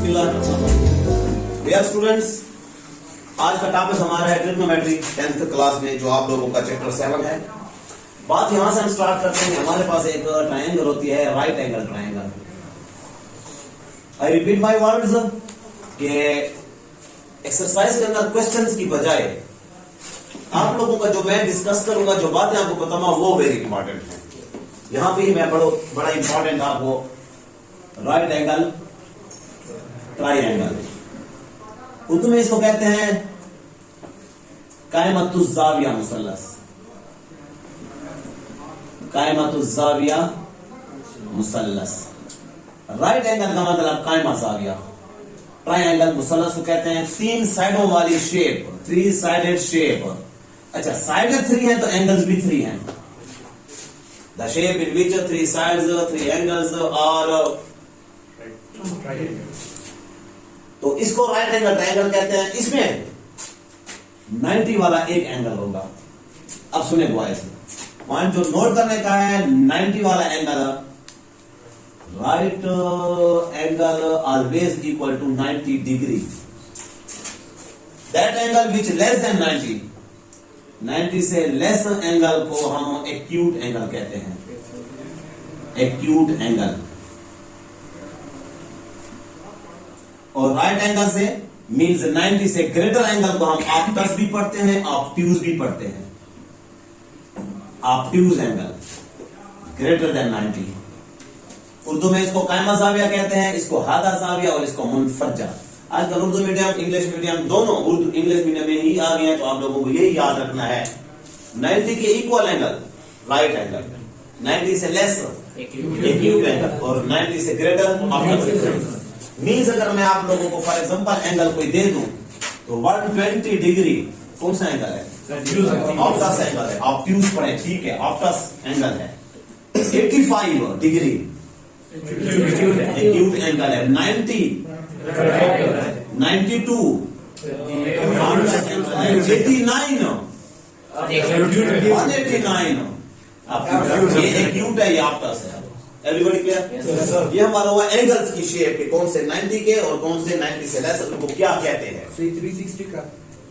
Dear students, आज का topic हमारा है ट्रिग्नोमेट्री 10th क्लास में, जो आप लोगों का चैप्टर 7 है। बात यहां से हम स्टार्ट करते हैं। हमारे पास एक ट्रायंगल होती है, right angle triangle. I repeat my words कि एक्सरसाइज के अंदर क्वेश्चंस की बजाय आप लोगों का जो मैं डिस्कस करूंगा, जो बातें आपको बताऊंगा, वो वेरी इंपॉर्टेंट है। यहां पे मैं बड़ा इंपॉर्टेंट आपको राइट एंगल ट्रायंगल, उर्दू में इसको कहते हैं कायमतुज़्ज़ाविया मुसल्लस। कायमतुज़्ज़ाविया मुसल्लस। राइट एंगल का मतलब कायमा ज़ाविया, ट्रायंगल मुसल्लस को कहते हैं तीन साइडों वाली शेप, 3 साइडेड शेप। अच्छा, साइडेड 3 है तो एंगल्स भी 3 हैं। The shape in which 3 sides 3 angles और तो इसको राइट एंगल ट्रायंगल कहते हैं। इसमें 90 वाला एक एंगल होगा। अब सुने बॉयज, पॉइंट जो नोट करने का है, 90 वाला angle, right angle always equal to 90 degree. That angle which less than 90 से लेस एंगल को हम एक्यूट एंगल कहते हैं। Acute angle. और राइट एंगल से मीन्स 90 से ग्रेटर एंगल को हम ऑप्टस भी पढ़ते हैं, ऑब्ट्यूज भी पढ़ते हैं। Obtuse angle greater than 90। Urdu में इसको कायमा ज़ाविया कहते हैं, इसको हादा ज़ाविया और इसको मुनफज्जा। आजकल उर्दू मीडियम, इंग्लिश मीडियम दोनों उर्दू इंग्लिश मीडियम में ही आ गए हैं, तो आप लोगों को यही याद रखना है। 90 के इक्वल एंगल राइट एंगल, 90 से लेस एक्यूट एंगल और 90 से ग्रेटर ऑब्ट्यूज। मीन्स अगर मैं आप लोगों को फॉर एग्जांपल एंगल कोई दे दूं तो 120 डिग्री कौन सा एंगल है? ऑप्टस एंगल है। ऑब्ट्यूज पढ़े, ठीक है, ऑप्टस एंगल है। 85 डिग्री एक्यूट एंगल है। 90 92 89 189 ये एक्यूट है, ये ऑप्टस है। Everybody clear? ये हमारा हुआ एंगल्स की शेप के, कौन से 90 के और कौन से 90 से लेस, उनको क्या कहते हैं? 360 का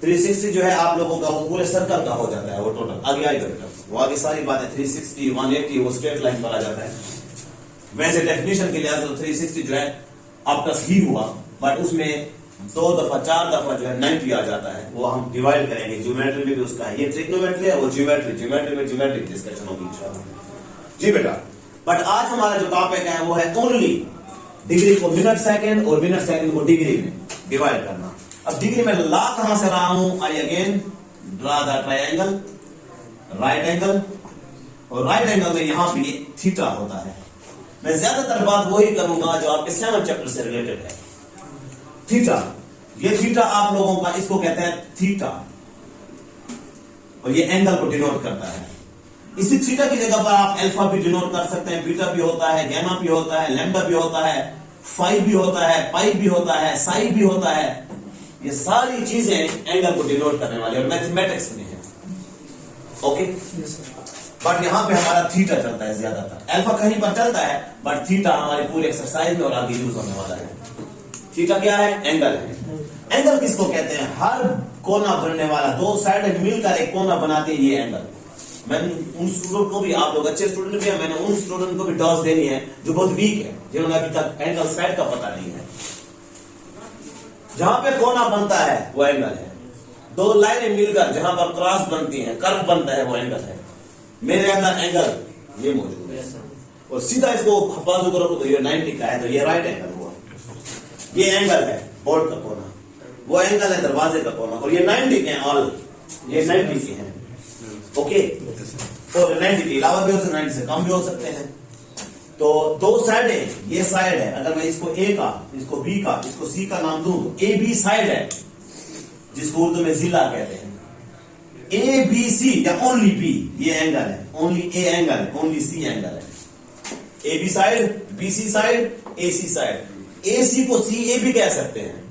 360 जो है आप लोगों का वो पूरे सर्कल का हो जाता है, वो टोटल आगे आएगा बेटा, वो आगे सारी बातें 360 180 वो स्ट्रेट लाइन पर आ जाता है। वैसे डेफिनेशन के लिहाज से 360 जो है ऑप्टस ही हुआ, बट उसमें 2 दफा 4 दफा जो है 90 आ जाता है, वो हम डिवाइड करेंगे। ज्योमेट्री में भी उसका है, ये ट्रिग्नोमेट्री है, वो ज्योमेट्री में ज्योमेट्रिक डिस्कशन होगी इंशाल्लाह। जी बेटा, बट आज हमारा जो टॉपिक है वो है ओनली डिग्री को मिनट सेकंड और मिनट सेकंड को डिग्री में डिवाइड करना। अब डिग्री में ला कहां से रहा हूं? I again draw the triangle right angle, और राइट एंगल में यहां पे थीटा होता है। मैं ज्यादातर बात वही करूंगा जो आपके 7 चैप्टर से रिलेटेड है। थीटा, ये थीटा आप लोगों का इसको कहते हैं थीटा, और ये एंगल को डिनोट करता है। इसी थीटा की जगह पर आप अल्फा भी डिनोट कर सकते हैं, बीटा भी होता है, गैमा भी होता है, लैम्डा भी होता है, फाई भी होता है, पाई भी होता है, साई भी होता है। ये सारी चीजें एंगल को डिनोट करने वाली और मैथमेटिक्स में है। ओके, बट यहां पे हमारा थीटा चलता है ज्यादातर। अल्फा कहीं पर चलता है, बट थीटा हमारी पूरी एक्सरसाइज में और आगे यूज होने वाला है। थीटा क्या है? एंगल है। एंगल किसको कहते हैं? हर कोना बनने वाला, 2 साइड मिलकर एक कोना बनाते हैं, ये एंगल। मैंने उन स्टूडेंट को भी, आप लोग अच्छे स्टूडेंट भी हैं, मैंने उन स्टूडेंट को भी डॉस देनी है जो बहुत वीक है, जिन्होंने अभी तक एंगल साइड का पता नहीं है। जहां पे कोना बनता है वो एंगल है। 2 लाइनें मिलकर जहां पर क्रॉस बनती हैं, कर्व बनता है, वो एंगल है। मेरे अंदर एंगल ये मौजूद है, और सीधा इसको बाजू करो तो ये 90 का है, तो ये राइट एंगल हुआ। ये एंगल है बोर्ड का कोना, वो एंगल है दरवाजे का कोना, और ये 90 के हैं ऑल, ये 90 के हैं। ओके, और 90 के अलावा भी हो सकते, 90 से कम भी हो सकते हैं। तो 2 साइड है, ये साइड है। अगर मैं इसको ए का, इसको बी का, इसको सी का नाम दूं तो ए बी साइड है, जिसको उर्दू में जिला कहते हैं। ए बी सी या ओनली बी, ये एंगल है। ओनली ए एंगल है, ओनली सी एंगल है। A B side, B C side, A C side. A C को सी ए भी कह सकते हैं,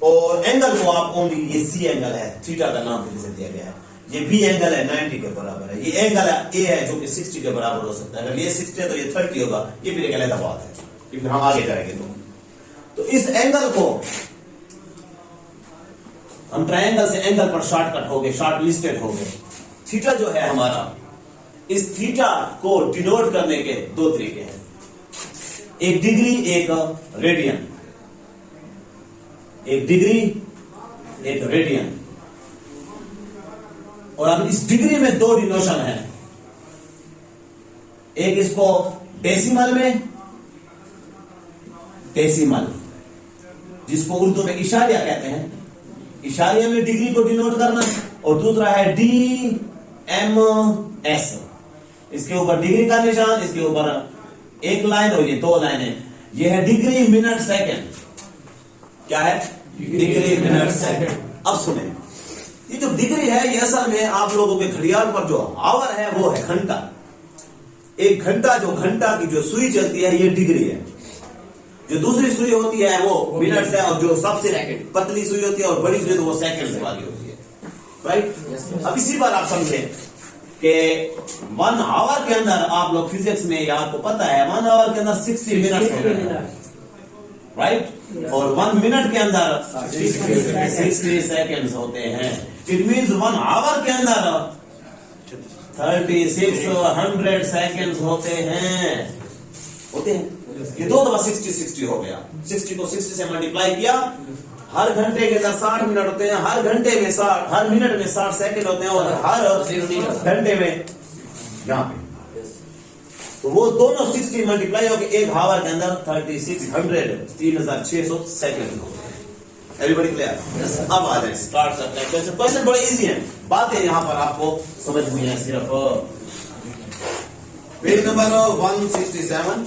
और एंगल को आप ओनली, ये सी एंगल है, थीटा का नाम फिर से दिया गया है। ये बी एंगल है 90 के बराबर है। ये एंगल ए है जो कि 60 के बराबर हो सकता है। अगर ये 60 है तो ये 30 होगा। ये फिर एक अलग बात है, फिर हम आगे जाएंगे। तो इस एंगल को हम ट्रायंगल से एंगल पर शॉर्टकट हो गए, शॉर्ट लिस्टेड हो गए। थीटा जो है हमारा, इस थीटा को डिनोट करने के दो तरीके हैं, एक डिग्री एक रेडियन, एक डिग्री एक रेडियन। और अब इस डिग्री में दो डिनोशन है, एक इसको डेसिमल में, डेसिमल जिसको उर्दू में इशारिया कहते हैं, इशारिया में डिग्री को डिनोट करना, और दूसरा है डी एम एस, इसके ऊपर डिग्री का निशान, इसके ऊपर एक लाइन और ये दो लाइनें, ये है डिग्री मिनट सेकंड। क्या है? Degree minute second. अब सुने, ये जो डिग्री है ये असल में आप लोगों के घड़ियाल पर जो आवर है वो है घंटा। एक घंटा, जो घंटा की जो सुई चलती है ये डिग्री है, जो दूसरी सुई होती है वो मिनट है, और जो सबसे पतली सुई होती है और बड़ी सुई तो वो सेकंड वाली होती है, राइट। अब इसी बार आप समझे कि 1 आवर के अंदर, आप लोग फिजिक्स में या आपको पता है 1 आवर के अंदर 60 मिनट होते हैं, राइट, और 1 मिनट के अंदर 60 सेकंड्स होते हैं। इट मींस 1 आवर के अंदर 3600 सेकंड्स होते हैं, ये दो दफा 60 हो गया। 60 को 60 से मल्टीप्लाई किया, हर घंटे के अंदर 60 मिनट होते हैं, हर घंटे में 60, हर मिनट में 60 सेकंड होते हैं, और हर घंटे में यहां पे तो वो दोनों 60 मल्टीप्लाई होकर एक आवर के अंदर 3600 सेकंड होते हैं। Everybody clear? अब आ जाए, स्टार्ट करते हैं क्वेश्चन। क्वेश्चन बड़े इजी है, बातें यहां पर आपको समझ में है सिर्फ। पेज नंबर 167,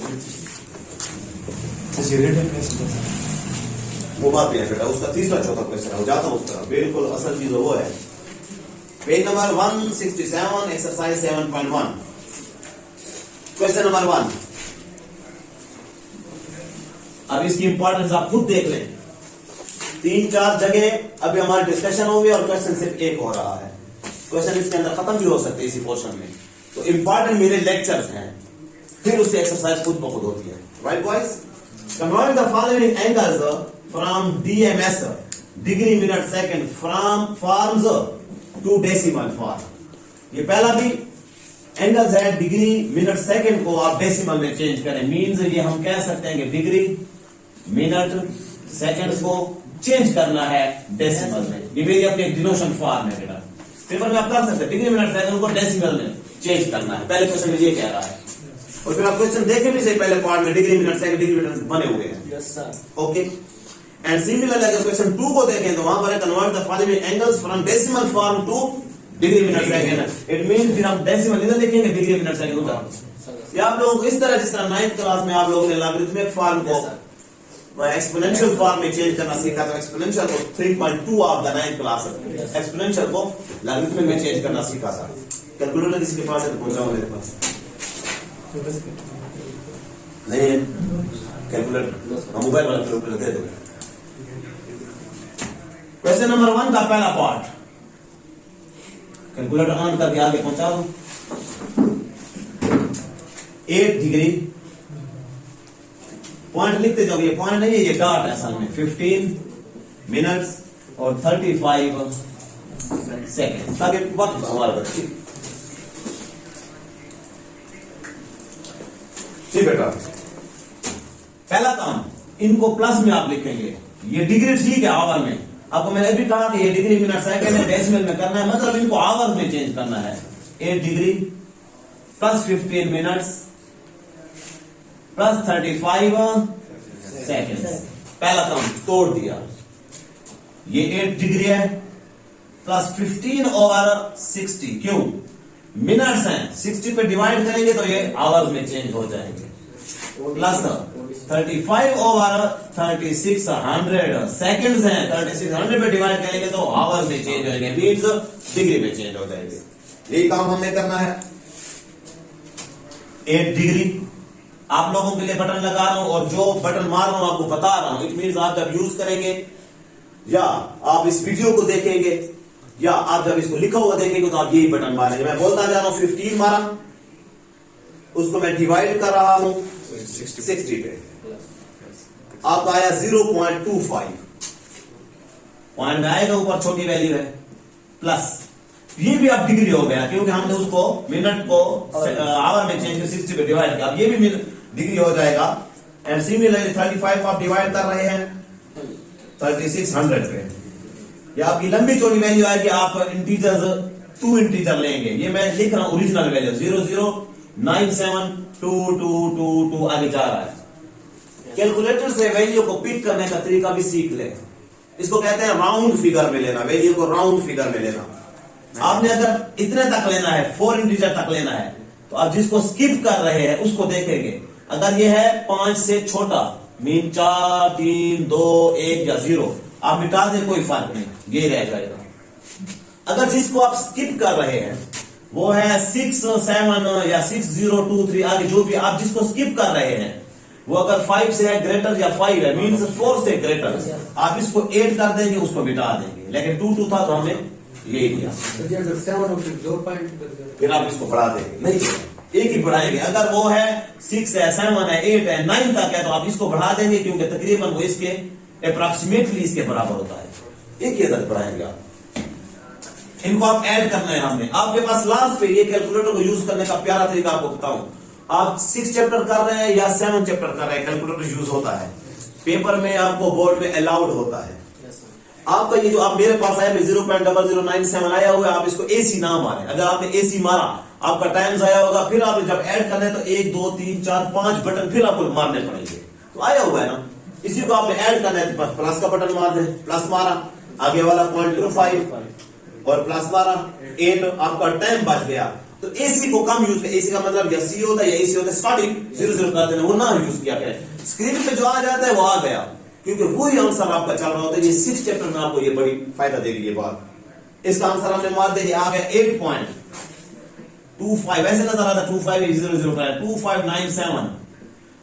वो बात भी है बेटा, उसका तीसरा चौथा क्वेश्चन है, हो जाता हूं उस तरह, बिल्कुल असल चीज वो है। Page number 167, exercise 7.1, question number 1। अब इसकी इंपॉर्टेंस आप खुद देख लें, 3-4 जगह अभी हमारे डिस्कशन होंगे और क्वेश्चन सिर्फ एक हो रहा है। क्वेश्चन इसके अंदर खत्म भी हो सकते हैं इसी पोर्शन में, तो इंपॉर्टेंट मेरे लेक्चर्स हैं, फिर उससे एक्सरसाइज खुद ब खुद होती है, right boys. Convert the following angles from DMS, degree minute second, from forms to decimal form. ये पहला भी एंगल्स है, डिग्री मिनट सेकंड को आप डेसिमल में चेंज करें, मींस ये हम कह सकते हैं कि डिग्री मिनट सेकंड को चेंज करना है डेसिमल में। ये मेरी अपनी डिनोशन फॉर्म है बेटा, पेपर में आप कर सकते हैं, डिग्री मिनट सेकंड को डेसिमल में चेंज करना है। पहले क्वेश्चन में ये कह रहा है, और फिर आप क्वेश्चन देखे भी सही, पहले पार्ट में degree minute second, degree minute बने हुए हैं, yes sir, okay. And similarly अगर क्वेश्चन 2 को देखें तो वहां पर है convert the following angles from decimal form two degree minute second. It means फिर हम डेसिमल इधर लिखेंगे, डिग्री मिनट सेकंड उधर। ये आप लोगों को इस तरह, जिस तरह 9th क्लास में आप लोगों ने लॉगरिथमिक फॉर्म को एक्सपोनेंशियल फॉर्म में चेंज करना सीखा, तो एक्सपोनेंशियल को 3.2 of the 9th class exponential को लॉगरिथमिक में चेंज करना सीखा था। कैलकुलेटर किसी के पास है तो पहुंचाओ मेरे पास, नहीं है कैलकुलेटर, मोबाइल वाला कैलकुलेटर दे दो। क्वेश्चन नंबर 1 का पहला पार्ट, कैलकुलेटर ऑन करके आगे पहुंचा दो। 8 डिग्री, पॉइंट लिखते जाओ, ये पॉइंट नहीं है, ये डॉट है असल में। 15 मिनट्स और 35 सेकेंड, ताकि वक्त हमारा बच्चे। ठीक बेटा, पहला काम, इनको प्लस में आप लिखेंगे, ये डिग्री ठीक है आवर में, आपको मैंने भी कहा कि ये डिग्री मिनट सेकंड है, डेसिमल में करना है, मतलब इनको आवर में चेंज करना है। 8 degree plus 15 minutes plus 35 second. पहला काम तोड़ दिया, ये 8 डिग्री है प्लस 15 ओवर 60, क्यों? मिनट्स हैं, 60 पे डिवाइड करेंगे तो ये आवर्स में चेंज हो जाएंगे, प्लस 35 ओवर 3600 सेकंड्स हैं, 3600 पे डिवाइड करेंगे तो आवर्स में चेंज हो जाएंगे, मीन्स डिग्री में चेंज हो जाएंगे। यही काम हमें करना है। 8 डिग्री आप लोगों के लिए बटन लगा रहा हूं, और जो बटन मार रहा हूं आपको बता रहा हूं, इट मीन्स आप जब यूज करेंगे या आप इस वीडियो को देखेंगे या आप जब इसको लिखा हुआ देखेंगे तो आप यही बटन मारेंगे। मैं बोलता जा रहा हूं 15 मारा, उसको मैं डिवाइड कर रहा हूं 60 पे। आपका आया 0.25 पॉइंट में आएगा, ऊपर छोटी वैल्यू है, प्लस ये भी अब डिग्री हो गया क्योंकि हमने उसको मिनट को आवर में चेंज कर 60 पे डिवाइड किया, अब ये भी डिग्री हो जाएगा। एंड सिमिलरली 35 को आप डिवाइड कर रहे हैं 3600 पे। ये आपकी लंबी चौड़ी वैल्यू है कि आप इंटीजर्स 2 इंटीजर लेंगे, ये मैं लिख रहा हूं ओरिजिनल वैल्यू 00972222 आगे जा रहा है। कैलकुलेटर से वैल्यू को पिक करने का तरीका भी सीख ले, इसको कहते हैं राउंड फिगर में लेना, वैल्यू को राउंड फिगर में लेना। आपने अगर इतने तक लेना है, 4 इंटीजर तक लेना है, तो आप जिसको स्किप कर रहे हैं उसको देखेंगे। अगर ये है 5 से छोटा, मीन 4 3 2 1 या 0, आप मिटा दें कोई फर्क नहीं, ये रह जाएगा। अगर जिसको आप स्किप कर रहे हैं वो है 6 7 या 6 0 2 3 आगे जो भी आप जिसको स्किप कर रहे हैं, वो अगर 5 से है ग्रेटर या 5 है मीन्स 4 से ग्रेटर, आप इसको 8 कर देंगे, उसको मिटा देंगे। लेकिन 2 2 था तो हमने ये दिया, फिर आप इसको बढ़ा देंगे, नहीं एक ही बढ़ाएंगे। अगर वो है 6 है 7 है 8 है 9 तक है तो आप इसको बढ़ा देंगे क्योंकि तकरीबन वो इसके अप्रोक्सीमेटली इसके बराबर होता है, एक ही अदद बढ़ाएंगे आप। इनको आप ऐड करना है हमने। आपके पास लास्ट पे ये कैलकुलेटर को यूज करने का प्यारा तरीका आपको बताऊं। आप 6 चैप्टर कर रहे हैं या 7 चैप्टर कर रहे हैं, कैलकुलेटर यूज होता है, पेपर में आपको बोर्ड में अलाउड होता है। आपका ये जो आप मेरे पास आया 0.0097 आया हुआ है, आप इसको एसी ना मारे। अगर आपने एसी मारा आपका टाइम जाया होगा, फिर आप जब ऐड करना है तो 1 2 3 4 5 बटन फिर आपको मारने पड़ेंगे। तो आया हुआ है ना, इसी को आपने ऐड करना है तो प्लस का बटन मार दे, प्लस मारा, आगे वाला 0.05 और प्लस मारा 8, आपका टाइम बच गया। तो एसी को कम यूज करें, एसी का मतलब या सी होता है या एसी होता है, स्टार्टिंग 0 कर देना, वो ना यूज किया करें। स्क्रीन पे जो आ जाता है वो आ गया, क्योंकि वही आंसर आपका चल रहा होता है। ये 6 चैप्टर में आपको ये बड़ी फायदा देगी ये बात। इसका आंसर हमने मार दे, आ गया 8.25, ऐसे नजर आता है 2597।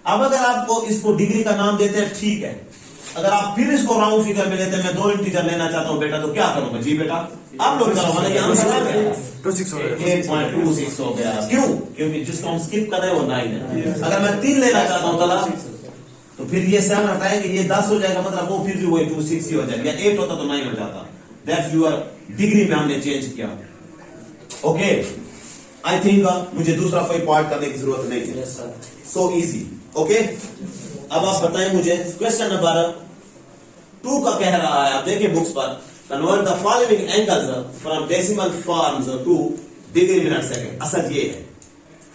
अब अगर आपको इसको डिग्री का नाम देते हैं ठीक है, अगर आप फिर इसको राउंड फिगर में लेते हैं, मैं 2 इंटीजर लेना चाहता हूं बेटा, तो क्या करूंगा जी बेटा, आप लोग करो, मतलब ये आंसर आ गया 8.26 हो गया। क्यों? क्योंकि जिसको हम स्किप कर रहे हैं वो 9 है। अगर मैं 3 लेना चाहता हूं तला, तो फिर ये 7 हटाएंगे, ये 10 हो जाएगा, मतलब वो फिर भी वही 26 ही हो जाएगा। 8 होता तो 9 हो जाता। दैट्स यूर डिग्री में हमने चेंज किया। ओके, आई थिंक मुझे दूसरा कोई पार्ट करने की जरूरत नहीं है, सो इजी। ओके, अब आप बताएं मुझे क्वेश्चन नंबर 2 का कह रहा है, आप देखिए बुक्स पर, convert the following angles from decimal forms two degree minute second. असल ये है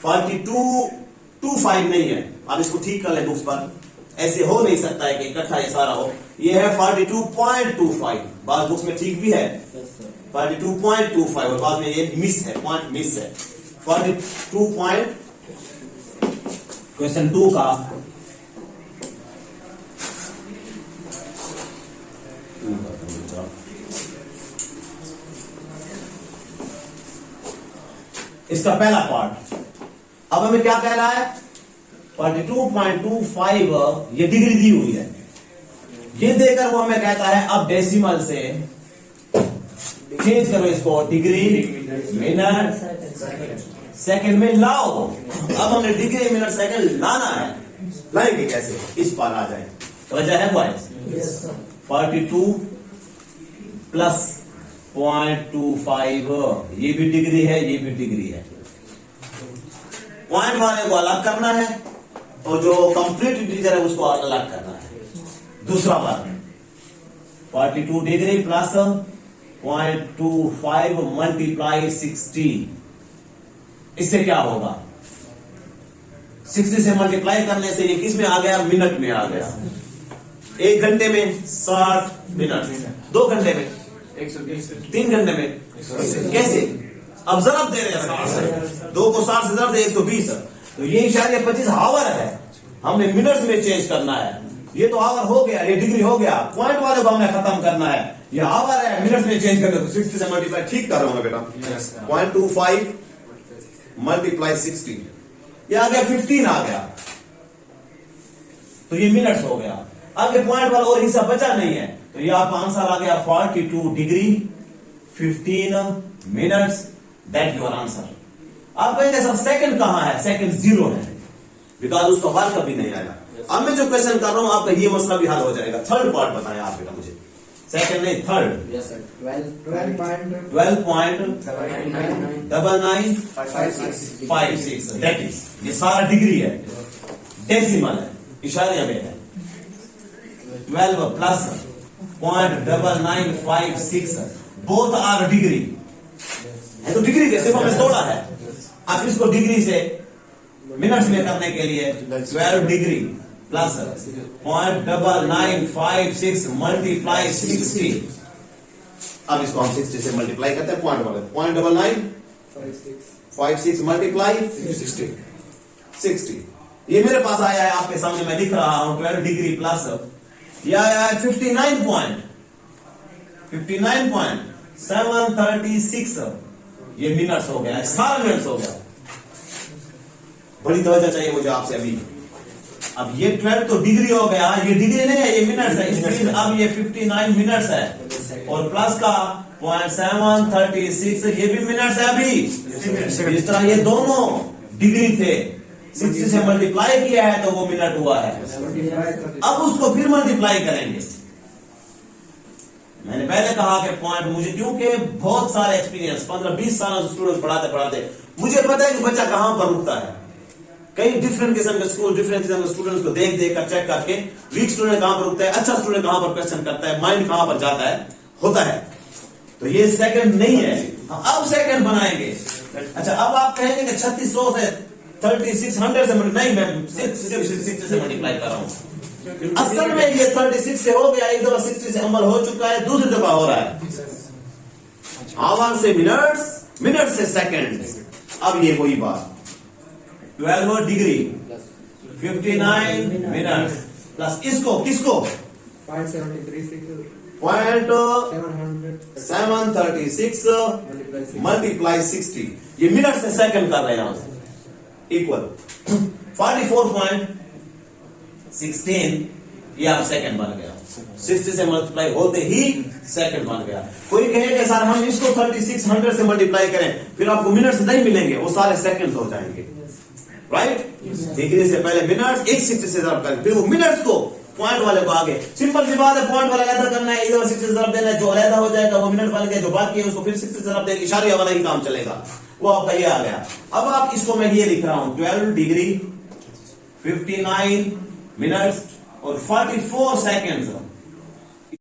42.25 नहीं है, आप इसको ठीक कर ले बुक्स पर, ऐसे हो नहीं सकता है कि इकट्ठा ये सारा हो। ये है 42.25, बाद बुक्स में ठीक भी है 42.25 और बाद में ये मिस है, पॉइंट मिस है 42. क्वेश्चन 2 का इसका पहला पार्ट, अब हमें क्या कह रहा है 42.25 ये डिग्री दी हुई है, ये देकर वो हमें कहता है अब डेसिमल से चेंज करो इसको डिग्री मिनट सेकंड में लाओ। अब हमने डिग्री मिनट सेकंड लाना है, लाएंगे कैसे, इस पर आ जाए। वजह है बॉयज 42 प्लस 0.25, ये भी डिग्री है ये भी डिग्री है। पॉइंट वाले को अलग करना है और जो कंप्लीट इंटीजर है उसको अलग करना है। दूसरा बात 42 डिग्री प्लस 0.25 मल्टीप्लाई 60, इससे क्या होगा, 60 से मल्टीप्लाई करने से ये किस में आ गया, मिनट में आ गया। 1 घंटे में 60 मिनट, 2 घंटे में 3 घंटे में कैसे, अब जरब दे रहे हैं 2 को 60 से जरब दे 120, तो ये इशारे 25 आवर है, हमने मिनट्स में चेंज करना है। ये तो आवर हो गया, ये डिग्री हो गया, पॉइंट वाले को हमें खत्म करना है, ये आवर है, मिनट्स में चेंज करना है। तो 60 से मल्टीप्लाई ठीक कर रहा हूं बेटा, 0.25 मल्टीप्लाई 60, ये आ गया 15 आ गया, तो ये मिनट्स हो गया। आगे पॉइंट वाला और हिस्सा बचा नहीं है, तो ये आपका आंसर आ गया 42 degree 15 minutes, that your answer. आप कहेंगे सर सेकंड कहां है, सेकंड 0 है, बिकॉज उसका वर्क अभी नहीं आया। अब मैं जो क्वेश्चन कर रहा हूं आपका ये मसला भी हल हो जाएगा। थर्ड पार्ट बताएं आप बेटा मुझे, सेकंड नहीं थर्ड। 12.9956 दैट इज, ये सारा डिग्री है, डेसिमल है, इशारे में है। 12 प्लस 0.9956 बोथ आर डिग्री है, तो डिग्री के सिर्फ हमें तोड़ा है। अब इसको डिग्री से मिनट्स में करने के लिए 12 डिग्री प्लस 0.9956 मल्टीप्लाई 60। अब इसको हम 60 से मल्टीप्लाई करते हैं, 0.9956 मल्टीप्लाई 60। ये मेरे पास आया है, आपके सामने मैं लिख रहा हूं 12 डिग्री प्लस ये आया है 59.736 ये मिनट्स हो गया, सारा मिनट्स हो गया। बड़ी तवज्जो चाहिए मुझे आपसे अभी। अब ये 12 तो डिग्री हो गया, ये डिग्री नहीं है, ये मिनट्स है। इसलिए अब ये 59 मिनट्स है और प्लस का 0.736 ये भी मिनट्स है अभी। इस तरह ये दोनों डिग्री थे, 60 से मल्टीप्लाई किया है तो वो मिनट हुआ है। अब उसको फिर मल्टीप्लाई करेंगे। मैंने पहले कहा कि पॉइंट मुझे, क्योंकि बहुत सारे एक्सपीरियंस 15-20 साल स्टूडेंट पढ़ाते मुझे पता है कि बच्चा कहां पर रुकता है। कई डिफरेंट किस्म के स्कूल, डिफरेंट किस्म के स्टूडेंट्स को देख कर चेक करके वीक स्टूडेंट कहां पर रुकता है, अच्छा स्टूडेंट कहां पर क्वेश्चन करता है, माइंड कहां पर जाता है, होता है। तो ये सेकंड नहीं है, अब सेकंड बनाएंगे। अच्छा, अब आप कहेंगे कि 3600 से 3600 से नहीं, मैं 60 से मल्टीप्लाई कर रहा हूं। असल में ये 36 से हो गया, एक दफा 60 से अमल हो चुका है, दूसरी दफा हो रहा है। आवर से मिनट्स, मिनट से सेकंड। अब ये वही बात, 12 डिग्री 59 मिनट प्लस इसको किसको 0.736 मल्टीप्लाई 60, ये मिनट से सेकंड कर रहे हैं यहां से, इक्वल 44.16 ये आप सेकंड बन गया। 60 से मल्टीप्लाई होते ही सेकंड बन गया। कोई कहेगा सर हम इसको 3600 से मल्टीप्लाई करें, फिर आपको मिनट्स नहीं मिलेंगे, वो सारे सेकंड्स हो जाएंगे, राइट? डिग्री से पहले मिनट्स, एक 60 से जरूर करें, फिर वो मिनट्स को पॉइंट वाले को आगे, सिंपल सी बात है, पॉइंट वाला अलग करना है, इधर 60 से जरूर देना है, जो अलग हो जाएगा वो मिनट वाले के, जो बाकी है उसको फिर 60 से जरूर देंगे, इशारे वाला ही काम चलेगा। वो आपका ये आ गया। अब आप इसको मैं ये लिख रहा हूं 12 डिग्री 59 मिनट्स और 44 सेकेंड्स